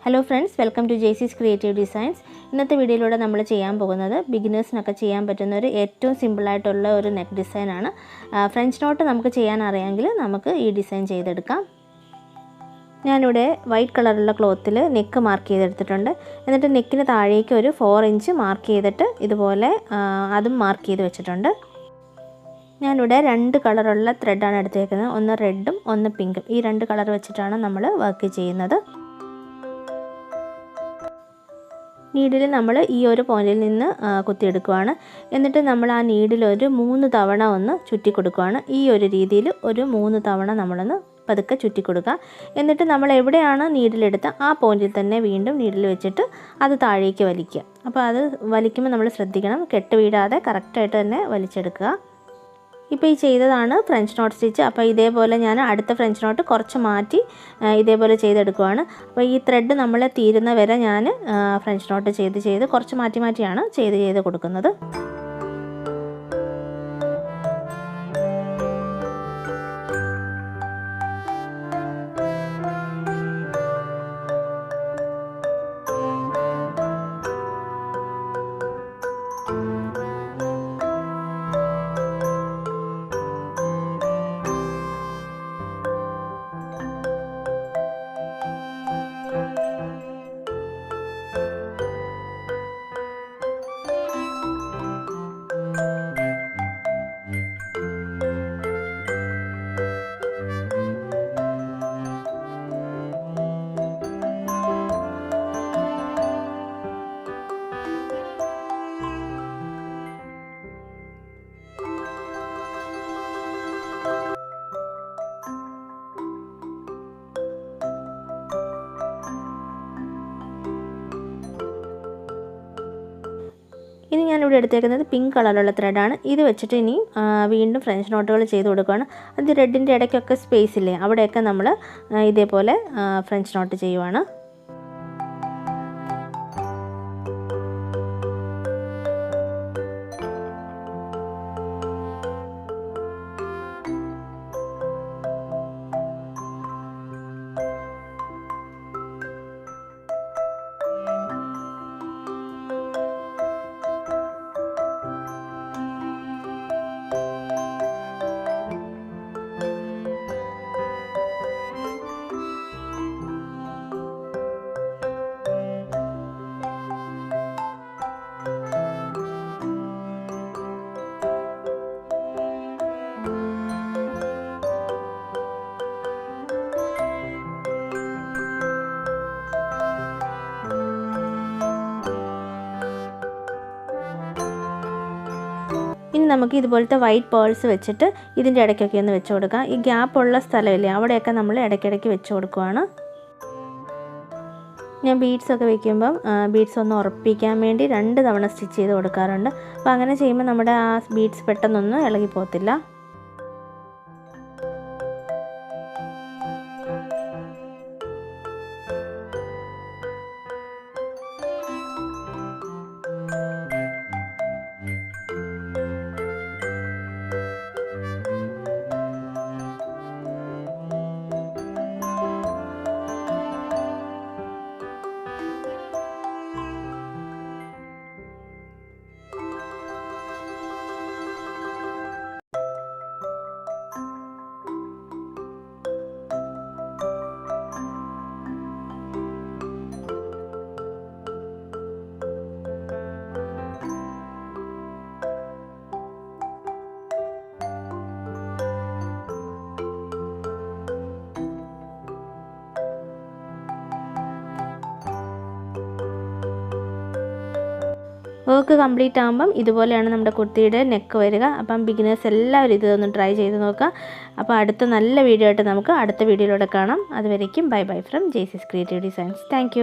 Hello friends, welcome to Jaycees creative designs. ഇന്നത്തെ വീഡിയോയിലൂടെ നമ്മൾ ചെയ്യാൻ പോകുന്നത് ബിഗിനേഴ്സിനൊക്കെ ചെയ്യാൻ പറ്റുന്ന ഒരു ഏറ്റവും സിമ്പിളായിട്ടുള്ള ഒരു നെക്ക് ഡിസൈനാണ്. ഫ്രഞ്ച് നോട്ട് നമുക്ക് ചെയ്യാൻ അറിയാമെങ്കിൽ നമുക്ക് ഈ ഡിസൈൻ ചെയ്തെടുക്കാം. ഞാനിവിടെ വൈറ്റ് കളറുള്ള ക്ലോത്തിൽ നെക്ക് മാർക്ക് ചെയ്തെടുത്തിട്ടുണ്ട്. എന്നിട്ട് നെക്കിന് താഴേക്ക് ഒരു 4 ഇഞ്ച് മാർക്ക് ചെയ്തിട്ട് ഇതുപോലെ അതും മാർക്ക് ചെയ്ത് വെച്ചിട്ടുണ്ട്. ഞാനിവിടെ 2 കളറുള്ള ത്രെഡാണ് എടുത്തേക്കുന്നത്. ഒന്ന് റെഡും ഒന്ന് പിങ്കും. ഈ 2 കളർ വെച്ചിട്ടാണ് നമ്മൾ വർക്ക് ചെയ്യുന്നത്. നീഡിൽ നമ്മൾ ഈ ഒരു പോയിന്റിൽ നിന്ന് കുത്തിയെടുക്കുകയാണ്. എന്നിട്ട് നമ്മൾ ആ നീഡിൽ ഒരു 3 തവണ ഒന്ന് ചുറ്റി കൊടുക്കുകയാണ്. ഈ ഒരു രീതിയിൽ ഒരു 3 തവണ നമ്മളൊന്ന് പതുക്കെ ചുറ്റി കൊടുക്കുക. എന്നിട്ട് നമ്മൾ എവിടെയാണ് നീഡിലെടുത്ത ആ പോയിന്റിൽ തന്നെ വീണ്ടും നീഡിൽ വെച്ചിട്ട് അത് താഴേക്ക് വലിക്കുക. അപ്പോൾ അത് വലിക്കുമ്പോൾ നമ്മൾ ശ്രദ്ധിക്കണം, കെട്ട് വീഴാതെ കറക്റ്റായിട്ട് തന്നെ വലിച്ചെടുക്കുക. ഇപ്പോൾ ഈ ചെയ്തതാണ് ഫ്രഞ്ച് നോട്ട് സ്റ്റിച്ച്. അപ്പോൾ ഇതേപോലെ ഞാൻ അടുത്ത ഫ്രഞ്ച് നോട്ട് കുറച്ച് മാറ്റി ഇതേപോലെ ചെയ്തെടുക്കുകയാണ്. അപ്പോൾ ഈ ത്രെഡ് നമ്മൾ തീരുന്ന വരെ ഞാൻ ഫ്രഞ്ച് നോട്ട് ചെയ്ത് കുറച്ച് മാറ്റിയാണ് ചെയ്ത് കൊടുക്കുന്നത്. ഇനി ഞാനിവിടെ എടുത്തേക്കുന്നത് പിങ്ക് കളറുള്ള ത്രെഡാണ്. ഇത് വെച്ചിട്ട് ഇനി വീണ്ടും ഫ്രഞ്ച് നോട്ടുകൾ ചെയ്ത് കൊടുക്കുകയാണ്. അത് റെഡിൻ്റെ ഇടയ്ക്കൊക്കെ സ്പേസ് ഇല്ലേ, അവിടെയൊക്കെ നമ്മൾ ഇതേപോലെ ഫ്രഞ്ച് നോട്ട് ചെയ്യുവാണ്. ഇനി നമുക്ക് ഇതുപോലത്തെ വൈറ്റ് പേൾസ് വെച്ചിട്ട് ഇതിൻ്റെ ഇടയ്ക്കൊക്കെ ഒന്ന് വെച്ച് കൊടുക്കാം. ഈ ഗ്യാപ്പുള്ള സ്ഥലമില്ലേ, അവിടെയൊക്കെ നമ്മൾ ഇടയ്ക്കിടയ്ക്ക് വെച്ച് കൊടുക്കുകയാണ്. ഞാൻ ബീഡ്സൊക്കെ വെക്കുമ്പം ബീഡ്സ് ഒന്ന് ഉറപ്പിക്കാൻ വേണ്ടി 2 തവണ സ്റ്റിച്ച് ചെയ്ത് കൊടുക്കാറുണ്ട്. അപ്പോൾ അങ്ങനെ ചെയ്യുമ്പോൾ നമ്മുടെ ആ ബീഡ്സ് പെട്ടെന്നൊന്നും ഇളകി പോകത്തില്ല. വർക്ക് കംപ്ലീറ്റ് ആകുമ്പം ഇതുപോലെയാണ് നമ്മുടെ കുർത്തിയുടെ നെക്ക് വരിക. അപ്പം ബിഗിനേഴ്സ് എല്ലാവരും ഇതൊന്ന് ട്രൈ ചെയ്ത് നോക്കുക. അപ്പോൾ അടുത്ത നല്ല വീഡിയോ ആയിട്ട് നമുക്ക് അടുത്ത വീഡിയോയിലൂടെ കാണാം. അതുവരേക്കും bye from ജെയ്സീസ് creative designs. Thank